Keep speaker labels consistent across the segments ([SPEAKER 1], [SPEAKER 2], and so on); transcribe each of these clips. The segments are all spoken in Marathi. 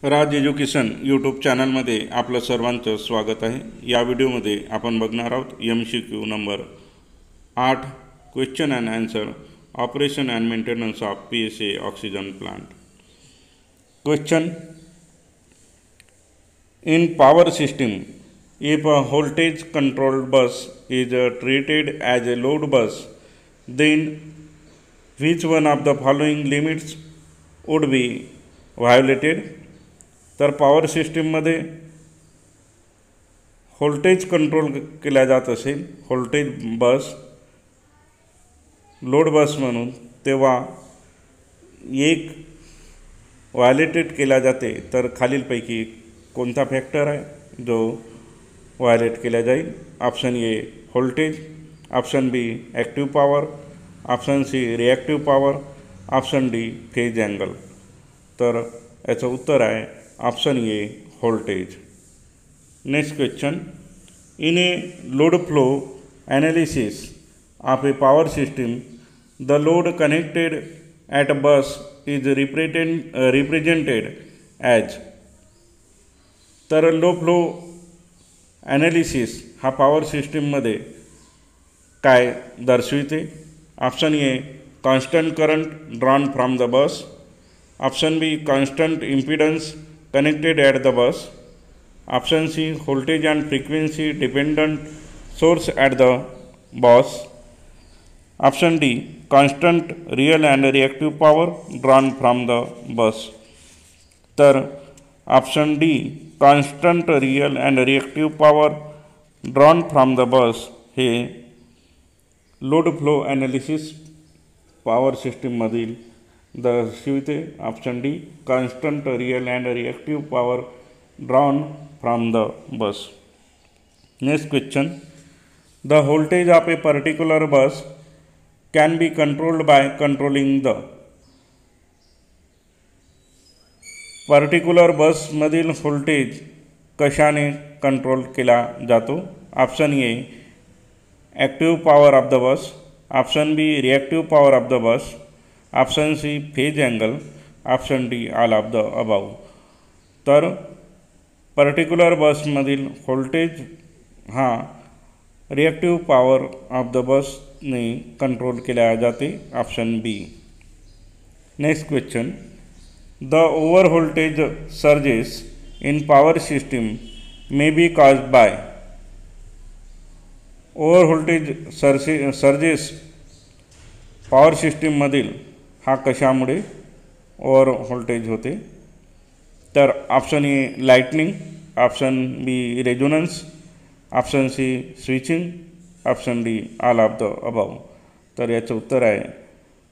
[SPEAKER 1] राज एज्युकेशन यूट्यूब चॅनलमध्ये आपलं सर्वांचं स्वागत आहे. या व्हिडिओमध्ये आपण बघणार आहोत MCQ number 8 question and answer operation and maintenance of PSA oxygen plant. Question: in power system, if a voltage controlled bus is treated as a load bus, then which one of the following limits would be violated? तर पॉवर सिस्टीममध्ये व्होल्टेज कंट्रोल केला जात असेल, व्होल्टेज बस लोड बस म्हणून, तेव्हा एक व्हायलेटेड केला जाते. तर खालीलपैकी कोणता फॅक्टर आहे जो व्हायलेट केला जाईल? Option A voltage, option B active power, option C reactive power, option D phase angle. तर याचं उत्तर आहे option A voltage. Next question: in a load flow analysis of a power system, the load connected at bus is represented as. तर लो फ्लो ॲनालिसिस हा पॉवर सिस्टीममध्ये काय दर्शविते? Option A constant current drawn from the bus, option B constant impedance connected at the bus, option C voltage and frequency dependent source at the bus, option D constant real and reactive power drawn from the bus. तर option D constant real and reactive power drawn from the bus हे लोड फ्लो ॲनालिसिस पॉवर सिस्टीममधील दर्शविते. Option D constant real and reactive power drawn from the bus. Next question: the voltage of a particular bus can be controlled by controlling the. Particular बसमधील व्होल्टेज कशाने कंट्रोल केला जातो? Option A active power of the bus, option B reactive power of the bus, option C phase angle, option D all of the above. तर पर्टिक्युलर बसमधील व्होल्टेज हा रिॲक्टिव्ह पॉवर ऑफ द बसने कंट्रोल केला जाते. Option B. Next question: the over voltage surges in power system may be caused by. Over voltage surges power सिस्टीममधील हा कशामुळे ओव्हर व्होल्टेज होते? तर option A lightning, option B resonance, option C switching, option D all of the above. तर याचं उत्तर आहे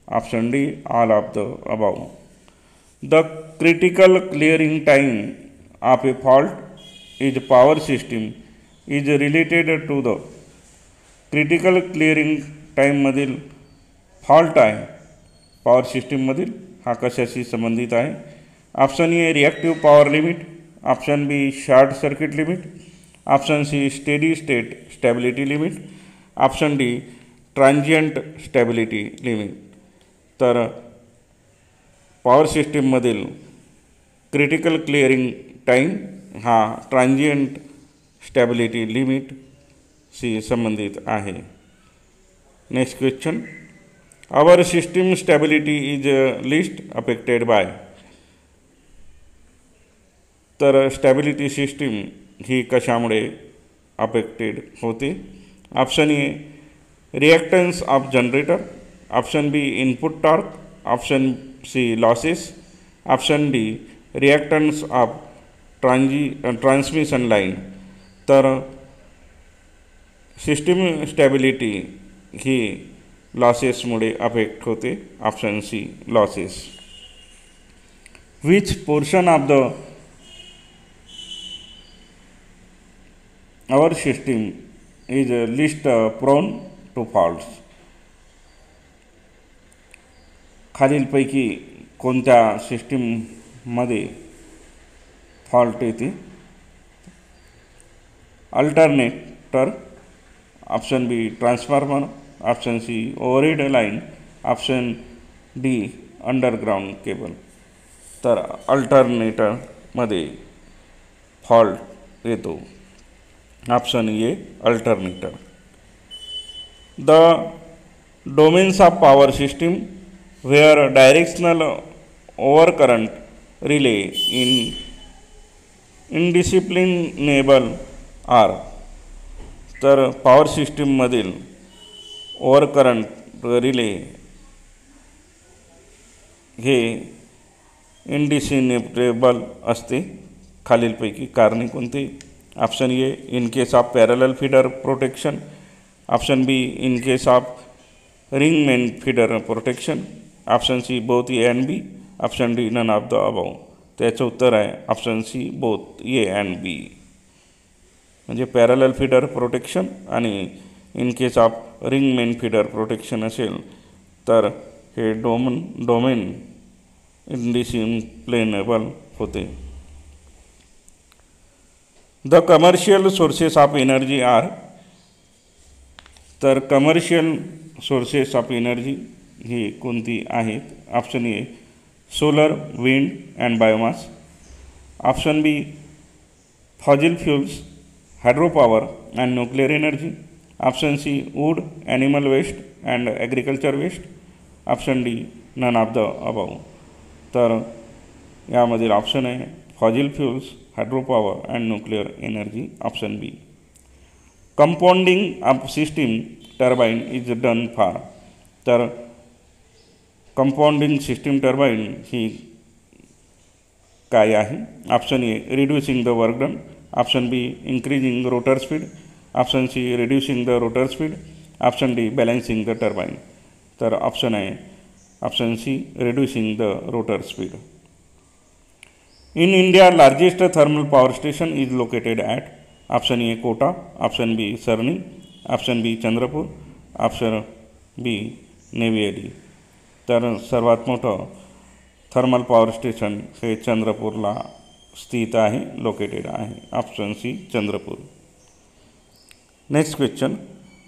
[SPEAKER 1] option D all of the above. The critical clearing time of a fault is power system is related to the. Critical clearing टाईममधील फॉल्ट आहे पॉवर सिस्टीममधील हा कशाशी संबंधित आहे? Option A reactive power limit, option B short circuit limit, option C steady state stability limit, option D transient stability limit. तर पॉवर सिस्टीममधील क्रिटिकल क्लिअरिंग टाईम हा ट्रान्झिएंट स्टॅबिलिटी लिमिटशी संबंधित आहे. Next question: our system stability is least affected by. तर स्टॅबिलिटी सिस्टीम ही कशामुळे अफेक्टेड होते? Option A reactance of generator, option B input torque, option C losses, option D reactance of transmission line. तर सिस्टीम स्टॅबिलिटी ही लॉसेसमुळे अफेक्ट होते. Option C losses. Which portion of the our system is least prone to faults. खालीलपैकी कोणत्या सिस्टीममध्ये फॉल्ट येते? Alternator, option B transformer, option C overhead line, option D underground cable. तर अल्टरनेटर मध्ये फॉल्ट येतो. Option A alternator. The domains of power system where directional overcurrent relay indisciplinable are. तर पॉवर सिस्टीममधील ओव्हरकरंट रिले हे इनडिसिप्लिनेबल असते. खालीलपैकी कारणे कोणती? Option A in case of parallel feeder protection. Option B in case of ring main feeder protection. Option C both A and B. Option D none of the above. त्याचं उत्तर आहे option C both A and B. म्हणजे पॅरलल फीडर प्रोटेक्शन आणि in case of ring main feeder protection असेल तर हे डोमेन इनडिसिप्लिनेबल होते. The commercial sources of energy are. तर कमर्शियल सोर्सेस ऑफ एनर्जी ही कोणती आहेत? Option A solar, wind and biomass. Option B fossil fuels, hydro power and nuclear energy. Option C wood, animal waste and agriculture waste. Option D none of the above. तर यामधील ऑप्शन आहे fossil fuels, hydro power and nuclear energy. Option B. Compounding of system turbine is done for. तर कंपाऊंडिंग सिस्टीम टर्बाईन ही काय आहे? Option A reducing the work done. Option B increasing rotor speed. Option C reducing the rotor speed. Option D balancing the turbine. तर ऑप्शन आहे option C reducing the rotor speed. In India largest thermal power station is located at. Option A Kota. Option B Sarni. Option B Chandrapur. Option B Neyveli. तर सर्वात मोठं थर्मल पॉवर स्टेशन हे चंद्रपूरला स्थित आहे, लोकेटेड आहे. Option C Chandrapur. Next question.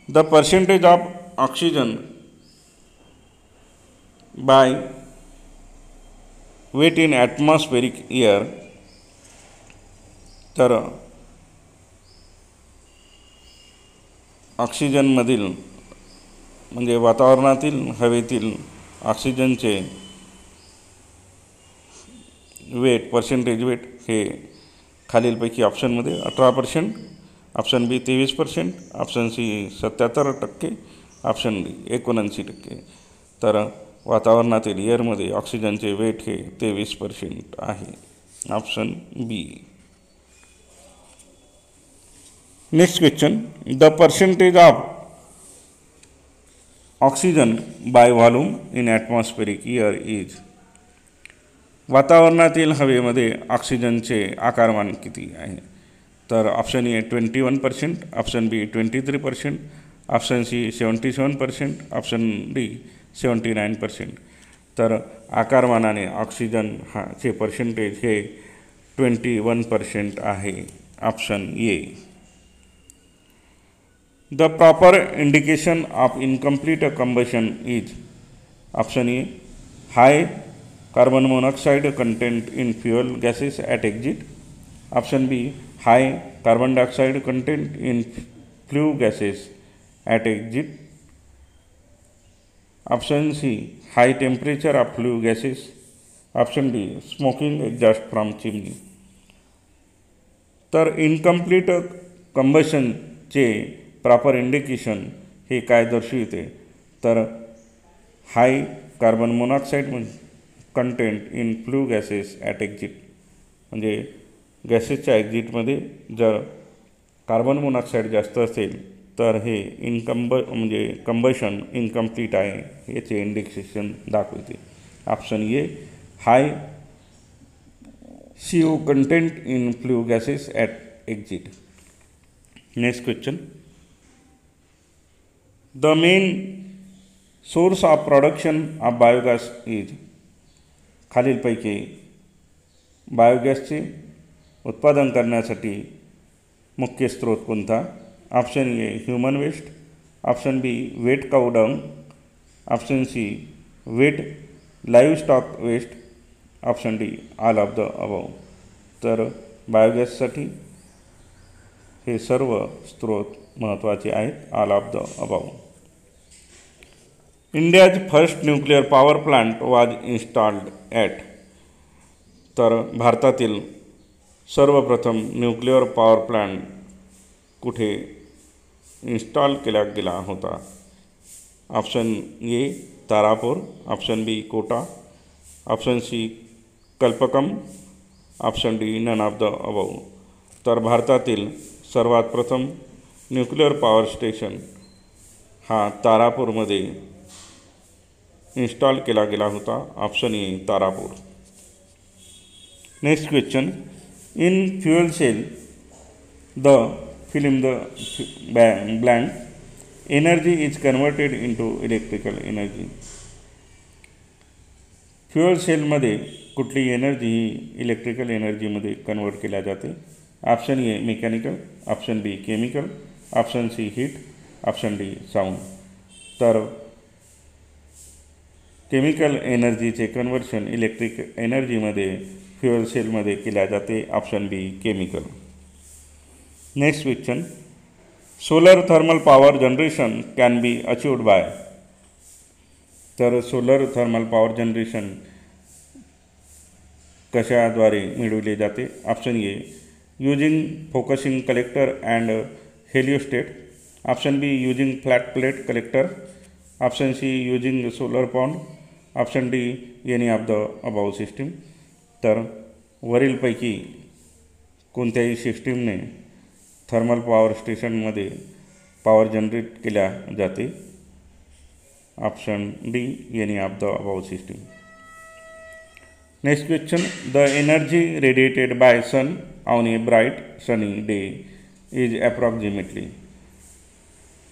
[SPEAKER 1] The percentage of oxygen by weight in atmospheric air. तर ऑक्सिजनमधील म्हणजे वातावरणातील हवेतील ऑक्सिजनचे वेट, पर्सेंटेज वेट हे खालीलपैकी ऑप्शनमध्ये 18%. Option B 23%. Option C 77%. Option D 79%. तर वातावरणातील एअरमध्ये ऑक्सिजनचे वेट हे 23% आहे. Option B. Next question. The percentage of oxygen by volume in atmospheric air is. वातावरणातील हवेमध्ये ऑक्सिजनचे आकारमान किती आहे? तर option A 21%. Option B 23%. Option C 77%. Option D 79%. तर आकारमानाने ऑक्सिजन चे पर्सेंटेज हे 21% आहे. Option A. The proper indication of incomplete combustion is. Option A high carbon monoxide content in fuel gases at exit. Option B high carbon dioxide content in flue gases at exit. Option C high temperature of flue gases. Option D smoking exhaust from chimney. तर इनकम्प्लीट कंबशनचे प्रॉपर इंडिकेशन हे काय दर्शविते? तर high carbon monoxide content in flue gases at exit. म्हणजे गॅसेसच्या एक्झिटमध्ये जर कार्बन मोनॉक्साईड जास्त असेल तर हे म्हणजे कंबशन इनकम्प्लीट आहे याचे इंडिकेशन दाखवते. Option A high CO content in flue gases at exit. Next question. The main source of production of biogas is. खालीलपैकी बायोगॅसचे उत्पादन करण्यासाठी मुख्य स्रोत कोणता? Option A human waste. Option B wet cow dung. Option C wet livestock waste. Option D all of the above. तर बायोगॅससाठी हे सर्व स्रोत महत्त्वाचे आहेत. All of the above. India's first nuclear power plant was installed at. तर भारतातील सर्वप्रथम न्यूक्लिअर पॉवर प्लांट कुठे इन्स्टॉल केला गेला होता? Option A Tarapur, option B Kota, option C Kalpakkam, option D none of the above. तर भारतातील सर्वात प्रथम न्यूक्लिअर पॉवर स्टेशन हा तारापूरमध्ये इन्स्टॉल केला गेला होता. Option A Tarapur. Next question. In fuel cell the fill in the blank, energy is converted into electrical energy. Fuel सेलमध्ये कुठली एनर्जी ही इलेक्ट्रिकल एनर्जीमध्ये कन्वर्ट केल्या जाते? Option A mechanical, option B chemical, option C heat, option D sound. तर केमिकल एनर्जीचे कन्वर्शन इलेक्ट्रिक एनर्जीमध्ये फ्युएल सेलमध्ये केल्या जाते. Option B chemical. Next question. Solar thermal power generation can be achieved by. तर सोलर थर्मल पॉवर जनरेशन कशाद्वारे मिळवले जाते? Option A using focusing collector and heliostat, option B using flat plate collector, option C using solar pond, option D any of the above system. तर वरीलपैकी कोणत्याही सिस्टीमने थर्मल पॉवर स्टेशनमध्ये पॉवर जनरेट केल्या जाते? Option D any of the above system. Next question. The energy radiated by sun on a bright sunny day is approximately.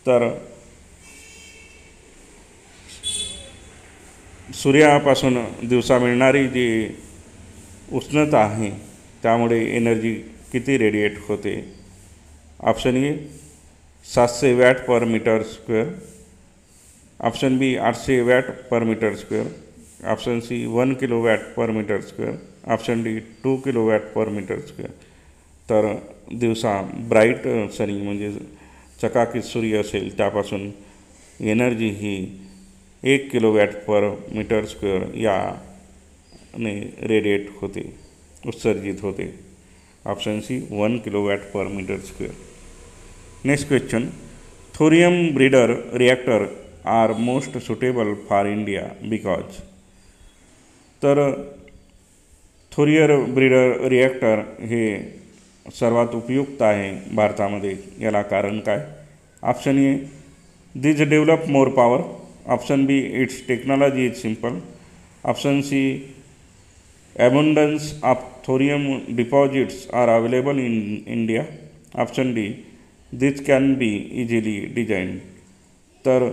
[SPEAKER 1] तर सूर्यापासून दिवसा मिळणारी जी उष्णता आहे त्यामुळे एनर्जी किती रेडिएट होते? Option A 700 watt per metre square, option B 800 watt per metre square, option C 1 kilowatt per metre square, option D 2 kilowatt per metre square. तर दिवसा ब्राईट सनी म्हणजे चकाकीत सूर्य असेल त्यापासून एनर्जी ही 1 किलोवॅट पर मीटर स्क्वेअर याने रेडिएट होते, उत्सर्जित होते. Option C 1 kilowatt per metre square. Next question. Thorium breeder reactor are most suitable for India because. तर थोरियम ब्रीडर रिॲक्टर हे सर्वात उपयुक्त आहे भारतामध्ये, याला कारण काय? Option A this develop more power, option B its technology is simple, option C abundance of thorium deposits are available in India, option D this can be easily designed. तर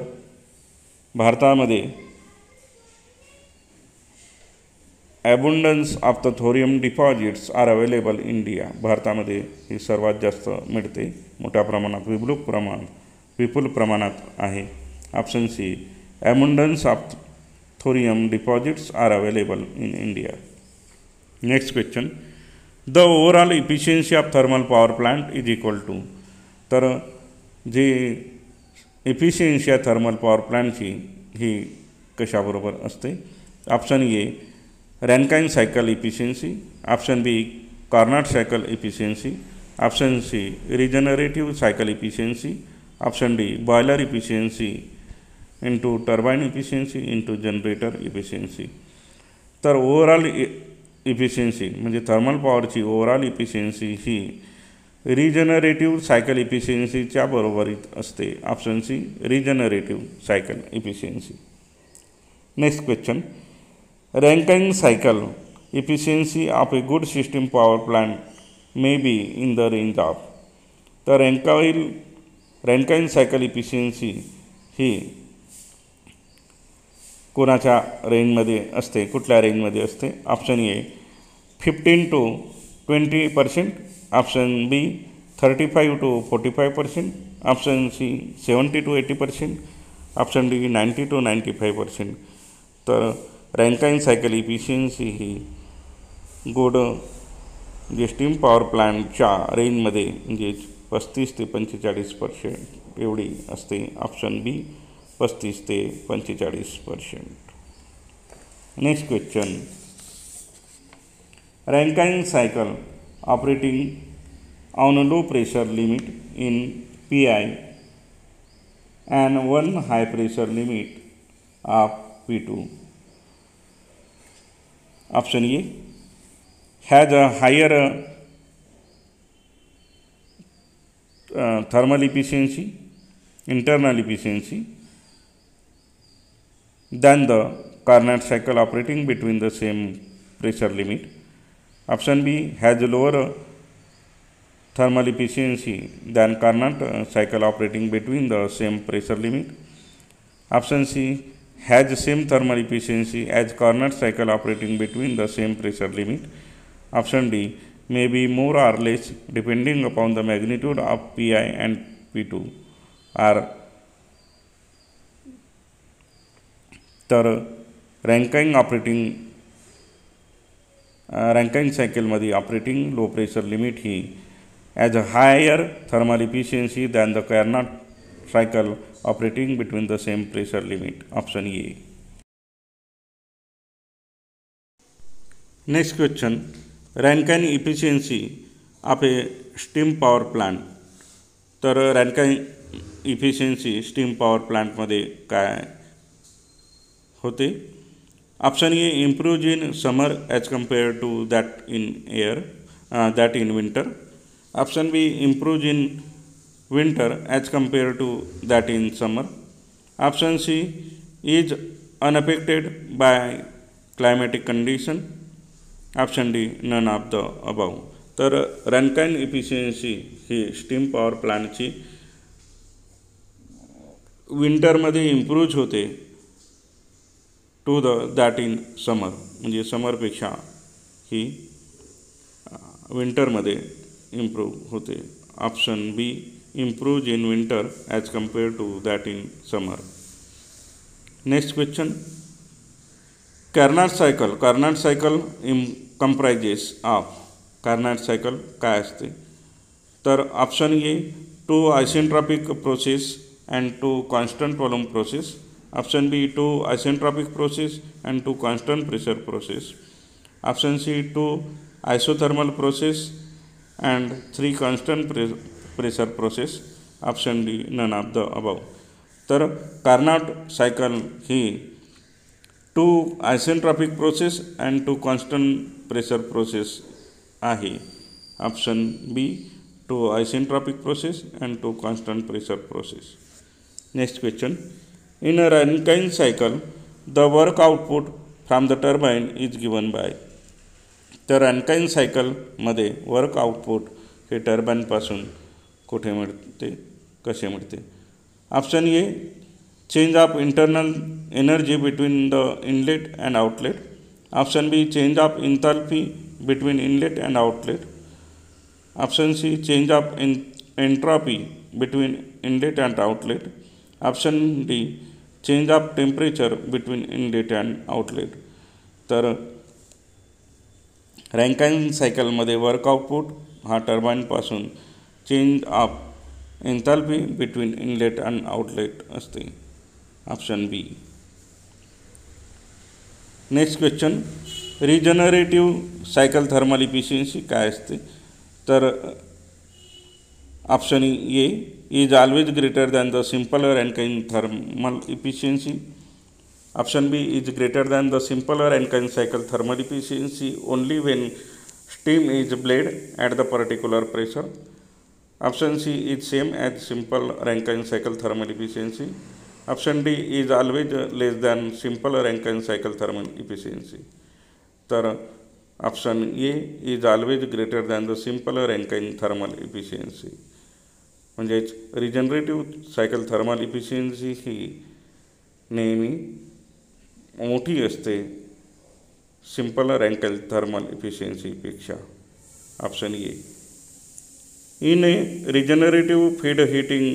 [SPEAKER 1] भारतामध्ये abundance of the thorium deposits are available in India. भारतामध्ये ही सर्वात जास्त मिळते, मोठ्या प्रमाणात, विपुल प्रमाणात आहे. Option C abundance of thorium deposits are available in India. Next question. The overall efficiency of thermal power plant is equal to. तर जी इफिशियन्सी आहे थर्मल पॉवर प्लांटची ही कशाबरोबर असते? Option A Rankine cycle efficiency, option B Carnot cycle efficiency, option C regenerative cycle efficiency, option D boiler efficiency into turbine efficiency into generator efficiency. तर ओव्हरऑल इफिशियन्सी म्हणजे थर्मल पॉवरची ओव्हरऑल इफिशियन्सी ही रिजनरेटिव्ह सायकल इफिशियन्सीच्या बरोबरीत असते. Option C regenerative cycle efficiency. Next question. Rankine cycle efficiency of a good system power plant may be in the range of. तर रॅनकाईन सायकल इफिशियन्सी ही कोणाच्या रेंजमध्ये असते, कुठल्या रेंजमध्ये असते? Option A 15 to 20%, option B 35 to 45%, option C 70 to 80%, option D 90 to 95%. तर रॅनकाईन सायकल इफिशियन्सी ही गुड म्हणजे स्टीम पॉवर प्लांटच्या रेंजमध्ये म्हणजे 35 ते 45% एवढी असते. ऑप्शन बी 35 ते 45%. Next question, Rankine cycle operating on a low pressure limit in PI and one high pressure limit of P2. Option A has a higher thermal efficiency, internal efficiency than the Carnot cycle operating between the same pressure limit. Option B has lower thermal efficiency than Carnot cycle operating between the same pressure limit. Option C has same thermal efficiency as Carnot cycle operating between the same pressure limit. Option D may be more or less depending upon the magnitude of Pi and P2 are. तर रँकाइन सायकलमध्ये ऑपरेटिंग लो प्रेशर लिमिट ही as a higher thermal efficiency than the Carnot cycle operating between the same pressure limit. Option A. Next question, Rankine efficiency of a steam power plant. तर रँकाइन इफिशियन्सी स्टीम पॉवर प्लांटमध्ये काय होते? Option A improves in summer as compare to that in winter. Option B improves in winter as compare to that in summer. Option C is unaffected bye climatic condition. Option D none of the above. तर रँकाइन इफिशियन्सी ही स्टीम पॉवर प्लांटची विंटरमध्ये इम्प्रूव्ज होते टू दॅट इन समर, म्हणजे समरपेक्षा ही विंटरमध्ये इम्प्रूव्ह होते. Option B improves in winter as compare to that in summer. Next question, Carnot cycle comprises of. Carnot cycle काय असते? तर option A 2 isentropic process and 2 constant volume process. Option B 2 isentropic process and 2 constant pressure process. Option C 2 isothermal process and 3 constant pressure process. Option D none of the above. तर कार्नॉट सायकल ही 2 isentropic process and 2 constant pressure process आहे. Option B 2 isentropic process and 2 constant pressure process. Next question, in a Rankine cycle the work output from the turbine is given by. तर रँकाइन सायकलमध्ये वर्क आउटपुट हे टर्बाईनपासून कुठे मिळते, कसे मिळते? Option A change of internal energy between the inlet and outlet. Option B change of enthalpy between inlet and outlet. Option C change of entropy between inlet and outlet. Option D change of temperature between inlet and outlet. तर रँकाइन सायकलमध्ये वर्क आउटपुट हा टर्बाईनपासून change of enthalpy between inlet and outlet असते. Option B. Next question, regenerative cycle thermal efficiency काय असते? तर option A is always greater than the simpler Rankine thermal efficiency. Option B is greater than the simpler Rankine cycle thermal efficiency only when steam is bled at the particular pressure. Option C is same as simple Rankine cycle thermal efficiency. Option D is always less than simple Rankine cycle thermal efficiency. तर option A is always greater than the simpler Rankine thermal efficiency. म्हणजेच रिजनरेटिव्ह सायकल थर्मल इफिशियन्सी ही नेहमी मोठी असते सिंपल रँकाइन थर्मल इफिशियन्सीपेक्षा. Option A. In a regenerative feed heating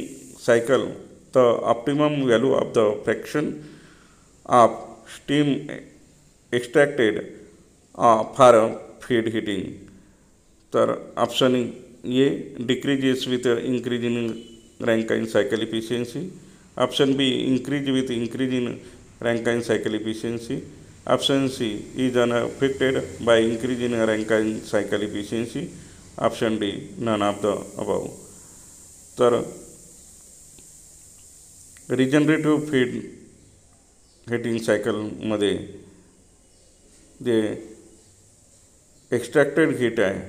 [SPEAKER 1] cycle the optimum value of the fraction of steam extracted for feed heating. तर option A decreases with increase in Rankine cycle efficiency, option B increase with increase in Rankine cycle efficiency, option C is unaffected by increase in Rankine cycle efficiency, option D none of the above. तर रिजनरेटिव्ह फीड हिटिंग सायकलमध्ये जे एक्स्ट्रॅक्टेड हीट आहे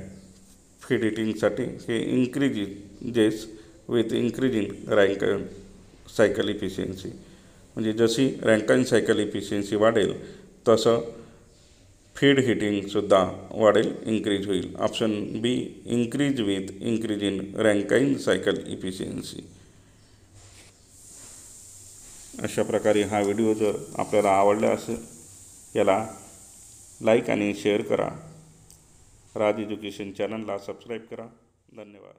[SPEAKER 1] फीड हिटिंगसाठी हे increases with increase in Rankine cycle efficiency. म्हणजे जशी रँकाइन सायकल इफिशियन्सी वाढेल तसं फीड हिटिंगसुद्धा वाढेल, इन्क्रीज होईल. Option B increase with increase in Rankine cycle efficiency. अशा प्रकारे हा व्हिडिओ जर आपल्याला आवडला असेल याला लाईक आणि शेअर करा. राज एज्युकेशन चॅनलला सबस्क्राईब करा. धन्यवाद.